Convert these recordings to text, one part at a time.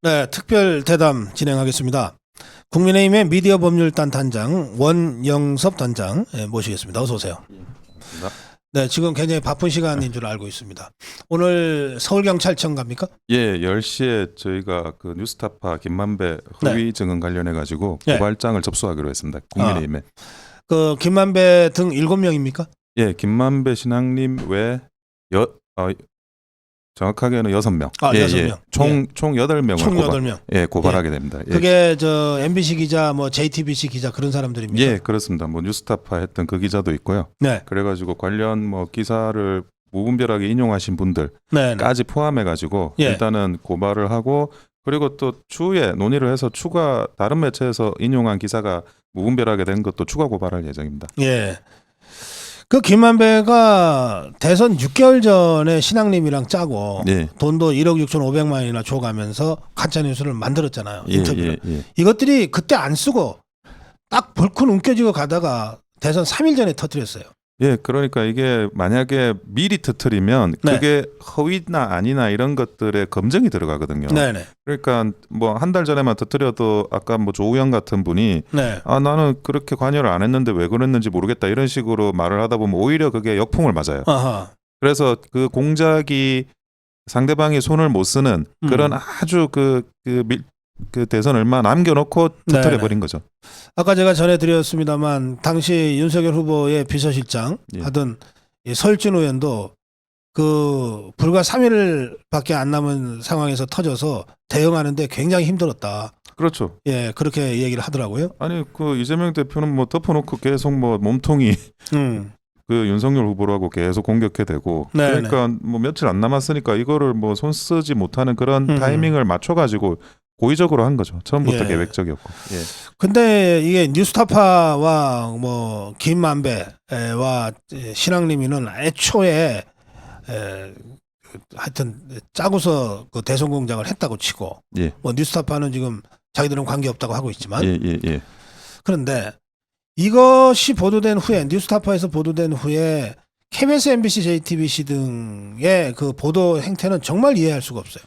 네, 특별 대담 진행하겠습니다. 국민의힘의 미디어 법률단 단장 원영섭 단장 모시겠습니다. 어서 오세요. 네, 지금 굉장히 바쁜 시간인 줄 알고 있습니다. 오늘 서울경찰청 갑니까? 예, 10시에 저희가 그 뉴스타파 김만배 허위 증언 관련해 가지고 고발장을 접수하기로 했습니다. 국민의힘에. 그 김만배 등 7명입니까? 예, 김만배 신앙님 외 정확하게는 6명. 아, 6명. 총 8명을 총 8명. 고발하게 됩니다. 예. 그게 저 MBC 기자, 뭐 JTBC 기자 그런 사람들입니까? 예, 그렇습니다. 뭐 뉴스타파 했던 그 기자도 있고요. 네. 그래 가지고 관련 뭐 기사를 무분별하게 인용하신 분들까지 네. 포함해 가지고 예. 일단은 고발을 하고, 그리고 또 추후에 논의를 해서 추가 다른 매체에서 인용한 기사가 무분별하게 된 것도 추가 고발할 예정입니다. 예. 그 김만배가 대선 6개월 전에 신앙님이랑 짜고 예. 돈도 1억 6,500만원이나 줘가면서 가짜뉴스를 만들었잖아요. 인터뷰를. 예. 이것들이 그때 안 쓰고 딱 벌컥 움켜쥐고 가다가 대선 3일 전에 터뜨렸어요. 예, 그러니까 이게 만약에 미리 터뜨리면 네. 그게 허위나 아니나 이런 것들에 검증이 들어가거든요. 네네. 그러니까 뭐 한 달 전에만 터뜨려도 아까 뭐 조우영 같은 분이 네. 아 나는 그렇게 관여를 안 했는데 왜 그랬는지 모르겠다 이런 식으로 말을 하다 보면 오히려 그게 역풍을 맞아요. 아하. 그래서 그 공작이 상대방이 손을 못 쓰는 그런 아주 그 대선 얼마 남겨놓고 터뜨려 버린 거죠. 아까 제가 전해드렸습니다만 당시 윤석열 후보의 비서실장 하던 이 설준 의원도 그 불과 3일밖에 안 남은 상황에서 터져서 대응하는데 굉장히 힘들었다. 그렇죠. 예, 그렇게 얘기를 하더라고요. 아니 그 이재명 대표는 뭐 덮어놓고 계속 뭐 몸통이 그 윤석열 후보라고 계속 공격해대고 그러니까 뭐 며칠 안 남았으니까 이거를 뭐 손 쓰지 못하는 그런 타이밍을 맞춰가지고 고의적으로 한 거죠. 처음부터 계획적이었고. 예. 근데 이게 뉴스타파와 뭐 김만배와 신앙림이는 애초에 하여튼 짜고서 그 대선 공작을 했다고 치고 뭐 뉴스타파는 지금 자기들은 관계 없다고 하고 있지만 그런데 이것이 보도된 후에 뉴스타파에서 보도된 후에 KBS, MBC, JTBC 등의 그 보도 행태는 정말 이해할 수가 없어요.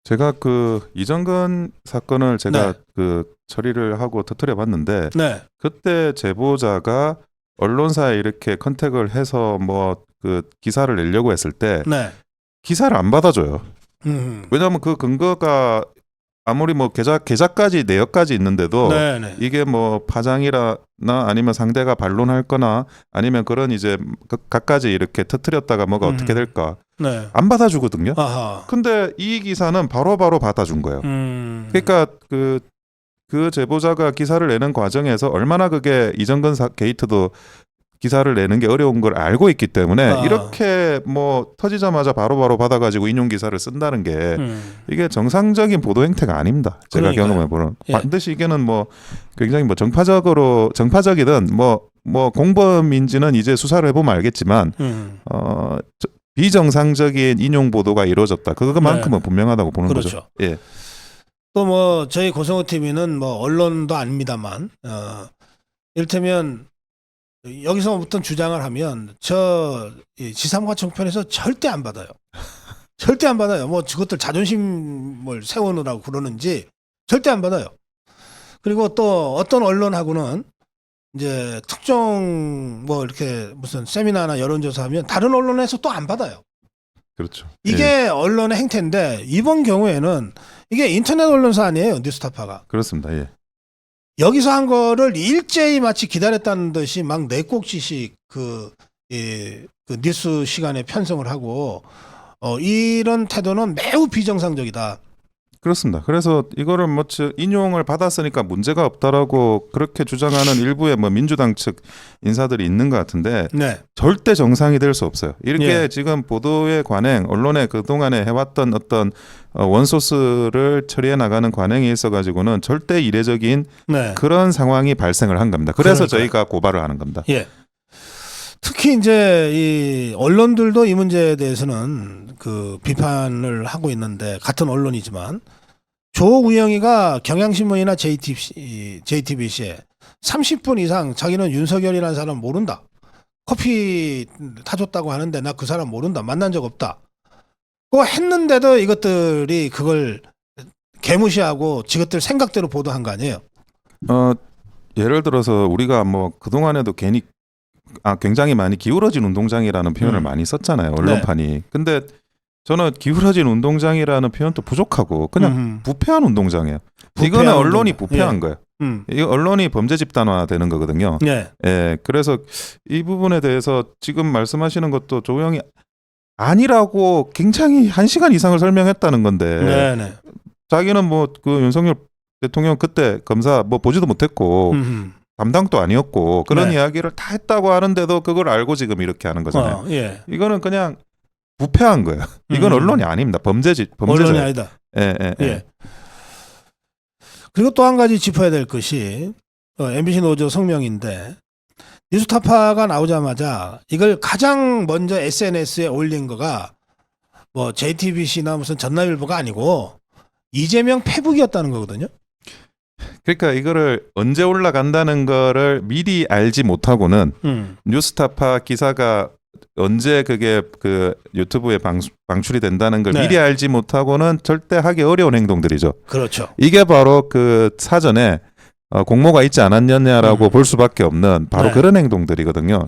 제가 그 이정근 사건을 제가 그 처리를 하고 터뜨려 봤는데 그때 제보자가 언론사에 이렇게 컨택을 해서 뭐 그 기사를 내려고 했을 때 기사를 안 받아줘요. 왜냐하면 그 근거가 아무리 뭐 계좌까지 내역까지 있는데도 이게 뭐 파장이나 아니면 상대가 반론할 거나 아니면 그런 이제 각가지 이렇게 터뜨렸다가 뭐가 어떻게 될까 안 받아주거든요. 근데 이 기사는 바로바로 받아준 거예요. 그러니까 그 제보자가 기사를 내는 과정에서 얼마나 그게 이정근 게이트도 기사를 내는 게 어려운 걸 알고 있기 때문에 이렇게 뭐 터지자마자 바로바로 받아가지고 인용 기사를 쓴다는 게 이게 정상적인 보도 행태가 아닙니다. 제가 경험해 보는 반드시 이게는 뭐 굉장히 뭐 정파적이든 뭐 공범인지는 이제 수사를 해보면 알겠지만 비정상적인 인용 보도가 이루어졌다. 그것만큼은 분명하다고 보는 거죠. 예. 또 뭐 저희 고성호 TV는 뭐 언론도 아닙니다만 이를테면 여기서부터 주장을 하면 저 지삼과청편에서 절대 안 받아요. 절대 안 받아요. 뭐 그것들 자존심을 세우느라고 그러는지 절대 안 받아요. 그리고 또 어떤 언론하고는 이제 특정 뭐 이렇게 무슨 세미나나 여론조사하면 다른 언론에서 또 안 받아요. 그렇죠. 이게 언론의 행태인데 이번 경우에는 이게 인터넷 언론사 아니에요, 뉴스타파가. 그렇습니다. 예. 여기서 한 거를 일제히 마치 기다렸다는 듯이 막 4꼭지씩 그 뉴스 시간에 편성을 하고 이런 태도는 매우 비정상적이다. 그렇습니다. 그래서 이거를 뭐 인용을 받았으니까 문제가 없다라고 그렇게 주장하는 일부의 뭐 민주당 측 인사들이 있는 것 같은데 절대 정상이 될 수 없어요. 이렇게 지금 보도의 관행, 언론에 그동안에 해왔던 어떤 원소스를 처리해 나가는 관행에 있어 가지고는 절대 이례적인 그런 상황이 발생을 한 겁니다. 그래서 저희가 고발을 하는 겁니다. 특히 이제 이 언론들도 이 문제에 대해서는 그 비판을 하고 있는데 같은 언론이지만 조우영이가 경향신문이나 JTBC에 30분 이상 자기는 윤석열이라는 사람 모른다. 커피 타줬다고 하는데 나 그 사람 모른다. 만난 적 없다. 그거 했는데도 이것들이 그걸 개무시하고 지것들 생각대로 보도한 거 아니에요? 예를 들어서 우리가 뭐 그동안에도 굉장히 많이 기울어진 운동장이라는 표현을 많이 썼잖아요. 언론판이. 근데 저는 기울어진 운동장이라는 표현도 부족하고 그냥 부패한 운동장이에요. 이거는 언론이 부패한 거예요. 이 언론이 범죄 집단화되는 거거든요. 예, 그래서 이 부분에 대해서 지금 말씀하시는 것도 조용히 아니라고 굉장히 1시간 이상을 설명했다는 건데 자기는 뭐 그 윤석열 대통령 그때 검사 뭐 보지도 못했고 담당도 아니었고 그런 이야기를 다 했다고 하는데도 그걸 알고 지금 이렇게 하는 거잖아요. 이거는 그냥 부패한 거예요. 이건 언론이 아닙니다. 범죄죠. 언론이 아니다. 예. 그리고 또 한 가지 짚어야 될 것이 MBC 노조 성명인데 뉴스타파가 나오자마자 이걸 가장 먼저 SNS에 올린 거가 뭐 JTBC나 무슨 전남일보가 아니고 이재명 페북이었다는 거거든요. 그러니까 이거를 언제 올라간다는 거를 미리 알지 못하고는 뉴스타파 기사가 언제 그게 그 유튜브에 방출이 된다는 걸 미리 알지 못하고는 절대 하기 어려운 행동들이죠. 그렇죠. 이게 바로 그 사전에 공모가 있지 않았느냐라고 볼 수밖에 없는 바로 그런 행동들이거든요.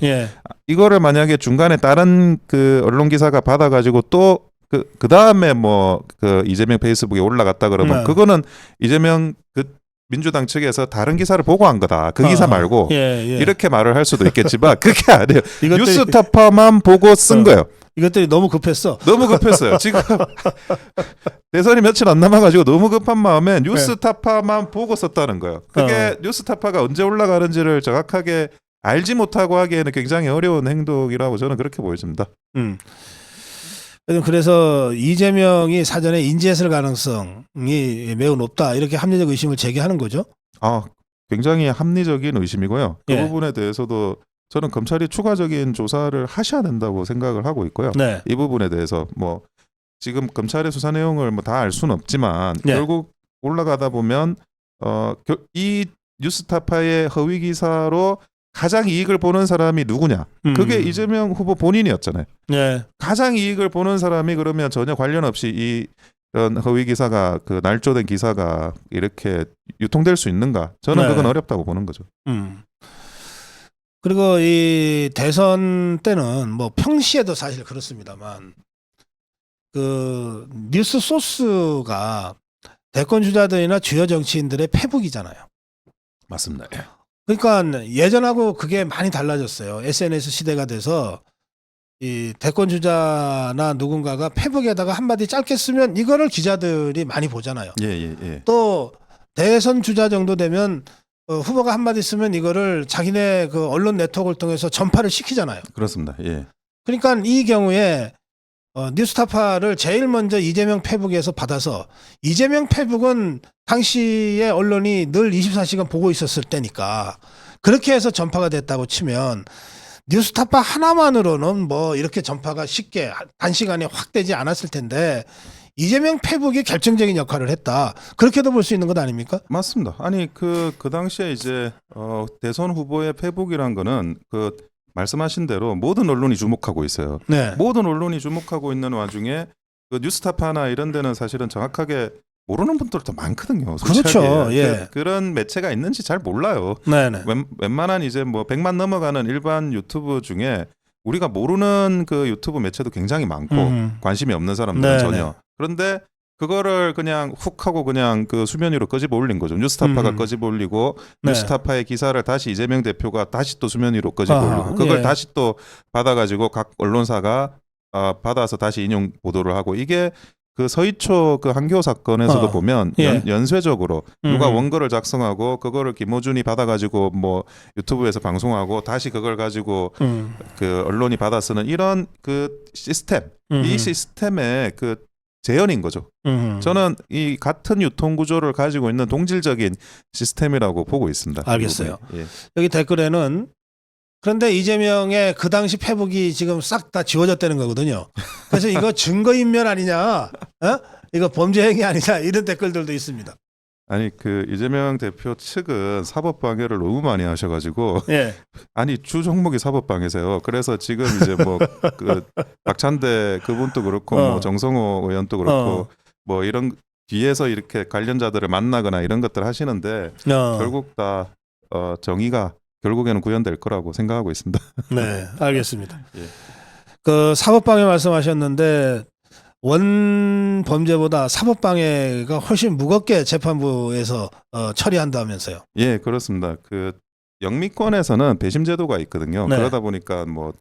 이거를 만약에 중간에 다른 그 언론 기사가 받아가지고 또 그 다음에 뭐 그 이재명 페이스북에 올라갔다 그러면 그거는 이재명 그 민주당 측에서 다른 기사를 보고 한 거다. 그 기사 말고 이렇게 말을 할 수도 있겠지만 그게 아니에요. 뉴스타파만 보고 쓴 거예요. 이것들이 너무 급했어. 너무 급했어요. 지금 대선이 며칠 안 남아가지고 너무 급한 마음에 뉴스타파만 보고 썼다는 거예요. 그게 뉴스타파가 언제 올라가는지를 정확하게 알지 못하고 하기에는 굉장히 어려운 행동이라고 저는 그렇게 보여집니다. 그래서 이재명이 사전에 인지했을 가능성이 매우 높다. 이렇게 합리적 의심을 제기하는 거죠. 굉장히 합리적인 의심이고요. 그 부분에 대해서도 저는 검찰이 추가적인 조사를 하셔야 된다고 생각을 하고 있고요. 이 부분에 대해서 뭐 지금 검찰의 수사 내용을 뭐 다 알 수는 없지만 결국 올라가다 보면 이 뉴스타파의 허위 기사로 가장 이익을 보는 사람이 누구냐? 그게 이재명 후보 본인이었잖아요. 가장 이익을 보는 사람이 그러면 전혀 관련 없이 이런 허위 기사가 그 날조된 기사가 이렇게 유통될 수 있는가? 저는 그건 어렵다고 보는 거죠. 그리고 이 대선 때는 뭐 평시에도 사실 그렇습니다만 그 뉴스 소스가 대권 주자들이나 주요 정치인들의 페북이잖아요. 맞습니다. 그러니까 예전하고 그게 많이 달라졌어요. SNS 시대가 돼서 이 대권 주자나 누군가가 페북에다가 한마디 짧게 쓰면 이거를 기자들이 많이 보잖아요. 또 대선 주자 정도 되면 후보가 한마디 쓰면 이거를 자기네 그 언론 네트워크를 통해서 전파를 시키잖아요. 그렇습니다. 그러니까 이 경우에 뉴스타파를 제일 먼저 이재명 페북에서 받아서 이재명 페북은 당시에 언론이 늘 24시간 보고 있었을 때니까 그렇게 해서 전파가 됐다고 치면 뉴스타파 하나만으로는 뭐 이렇게 전파가 쉽게 단시간에 확 되지 않았을 텐데 이재명 페북이 결정적인 역할을 했다. 그렇게도 볼 수 있는 것 아닙니까? 맞습니다. 아니 그 당시에 이제 대선 후보의 페북이란 거는 그 말씀하신 대로 모든 언론이 주목하고 있어요. 모든 언론이 주목하고 있는 와중에 그 뉴스타파나 이런 데는 사실은 정확하게 모르는 분들도 많거든요. 그렇죠. 그런 매체가 있는지 잘 몰라요. 웬만한 이제 뭐 100만 넘어가는 일반 유튜브 중에 우리가 모르는 그 유튜브 매체도 굉장히 많고 관심이 없는 사람들은 전혀. 그런데 그거를 그냥 훅 하고 그냥 그 수면 위로 끄집어 올린 거죠. 뉴스타파가 끄집어 올리고 뉴스타파의 기사를 다시 이재명 대표가 다시 또 수면 위로 끄집어 올리고 그걸 다시 또 받아가지고 각 언론사가 받아서 다시 인용 보도를 하고 이게 그 서희초 그 한교 사건에서도 보면 연쇄적으로 누가 원고를 작성하고 그거를 김어준이 받아가지고 뭐 유튜브에서 방송하고 다시 그걸 가지고 그 언론이 받아 쓰는 이런 그 시스템 이 시스템의 그 재현인 거죠. 저는 이 같은 유통 구조를 가지고 있는 동질적인 시스템이라고 보고 있습니다. 알겠어요. 여기 댓글에는 그런데 이재명의 그 당시 페북이 지금 싹 다 지워졌다는 거거든요. 그래서 이거 증거인멸 아니냐? 이거 범죄 행위 아니냐? 이런 댓글들도 있습니다. 아니 그 이재명 대표 측은 사법 방해를 너무 많이 하셔가지고 아니 주 종목이 사법 방해세요. 그래서 지금 이제 뭐 그 박찬대 그분도 그렇고 뭐 정성호 의원도 그렇고 뭐 이런 뒤에서 이렇게 관련자들을 만나거나 이런 것들 하시는데 결국 다 정의가 결국에는 구현될 거라고 생각하고 있습니다. 네, 알겠습니다. 예. 그 사법방해 말씀하셨는데 원 범죄보다 사법방해가 훨씬 무겁게 재판부에서 처리한다면서요. 예, 그렇습니다. 그 영미권에서는 배심 제도가 있거든요. 네. 그러다 보니까 뭐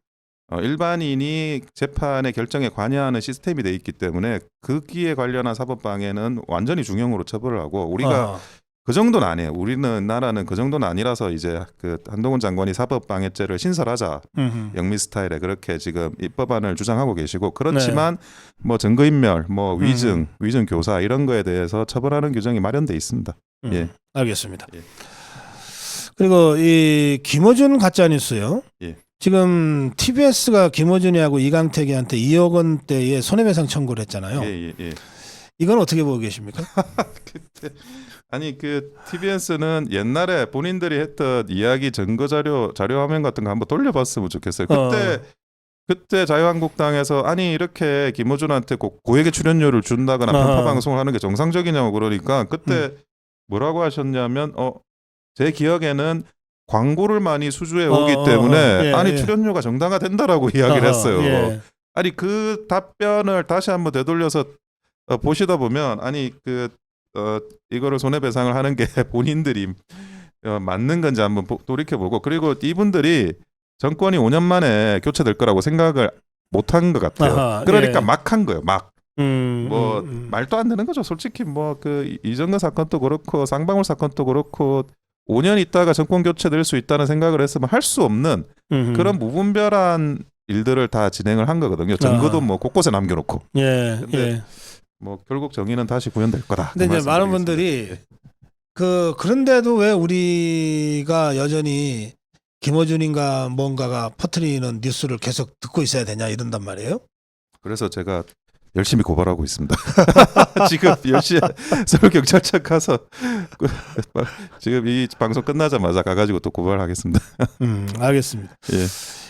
일반인이 재판의 결정에 관여하는 시스템이 돼 있기 때문에 거기에 관련한 사법방해는 완전히 중형으로 처벌을 하고 우리가 그 정도는 아니에요. 우리는 나라는 그 정도는 아니라서 이제 그 한동훈 장관이 사법방해죄를 신설하자 영미 스타일에 그렇게 지금 입법안을 주장하고 계시고 그렇지만 뭐 증거인멸, 뭐 위증 교사 이런 거에 대해서 처벌하는 규정이 마련돼 있습니다. 예, 알겠습니다. 예. 그리고 이 김어준 가짜 뉴스요. 예. 지금 TBS가 김어준이하고 이강택이한테 2억 원대의 손해배상 청구를 했잖아요. 예. 이건 어떻게 보고 계십니까? 그때 아니 그 TBS는 옛날에 본인들이 했던 이야기 증거 자료 화면 같은 거 한번 돌려봤으면 좋겠어요. 그때 자유한국당에서 아니 이렇게 김어준한테 고액의 출연료를 준다거나 편파 방송을 하는 게 정상적이냐고 그러니까 그때 뭐라고 하셨냐면 제 기억에는 광고를 많이 수주해 오기 때문에 아니 출연료가 정당화된다라고 이야기를 했어요. 예. 아니 그 답변을 다시 한번 되돌려서 보시다 보면 아니 이거를 손해배상을 하는 게 본인들이 맞는 건지 한번 돌이켜보고 그리고 이분들이 정권이 5년 만에 교체될 거라고 생각을 못한 것 같아요. 그러니까 막 한 거예요. 막. 말도 안 되는 거죠. 솔직히 뭐 그 이정근 사건도 그렇고 쌍방울 사건도 그렇고 5년 있다가 정권 교체될 수 있다는 생각을 했으면 할 수 없는 그런 무분별한 일들을 다 진행을 한 거거든요. 증거도 뭐 곳곳에 남겨놓고. 근데 뭐 결국 정의는 다시 구현될 거다. 근데 이제 많은 분들이 그런데도 왜 우리가 여전히 김어준인가 뭔가가 퍼뜨리는 뉴스를 계속 듣고 있어야 되냐 이런단 말이에요. 그래서 제가 열심히 고발하고 있습니다. 지금 10시에 서울경찰청 가서 지금 이 방송 끝나자마자 가가지고 또 고발하겠습니다. 알겠습니다. 예.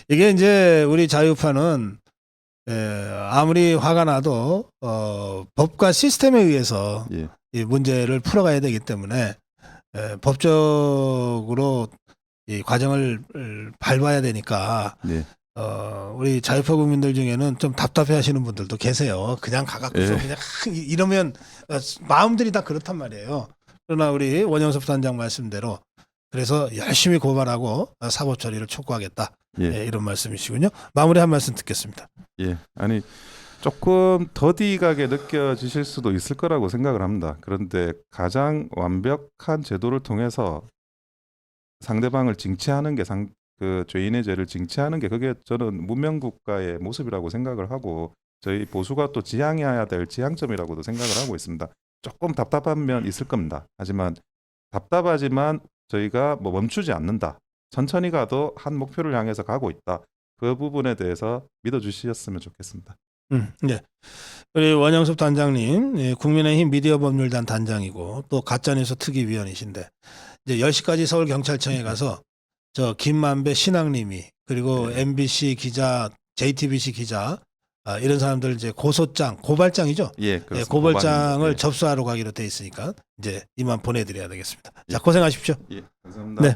이게 이제 우리 자유파는 아무리 화가 나도 법과 시스템에 의해서 이 문제를 풀어가야 되기 때문에 법적으로 이 과정을 밟아야 되니까 우리 자유파 국민들 중에는 좀 답답해하시는 분들도 계세요. 그냥 가갖고서 그냥 이러면 마음들이 다 그렇단 말이에요. 그러나 우리 원영섭 단장 말씀대로 그래서 열심히 고발하고 사법 처리를 촉구하겠다. 이런 말씀이시군요. 마무리 한 말씀 듣겠습니다. 아니 조금 더디가게 느껴지실 수도 있을 거라고 생각을 합니다. 그런데 가장 완벽한 제도를 통해서 상대방을 징치하는 게 그 죄인의 죄를 징치하는 게 그게 저는 문명 국가의 모습이라고 생각을 하고 저희 보수가 또 지향해야 될 지향점이라고도 생각을 하고 있습니다. 조금 답답한 면 있을 겁니다. 하지만 답답하지만 저희가 뭐 멈추지 않는다. 천천히 가도 한 목표를 향해서 가고 있다. 그 부분에 대해서 믿어주셨으면 좋겠습니다. 네. 우리 원영섭 단장님, 국민의힘 미디어법률단 단장이고 또 가짜뉴스 특위위원이신데 이제 10시까지 서울경찰청에 가서 저 김만배 신앙님이 그리고 MBC 기자, JTBC 기자 이런 사람들 이제 고발장이죠. 고발장을 접수하러 가기로 돼 있으니까 이제 이만 보내드려야 되겠습니다. 자, 고생하십시오. 감사합니다. 네.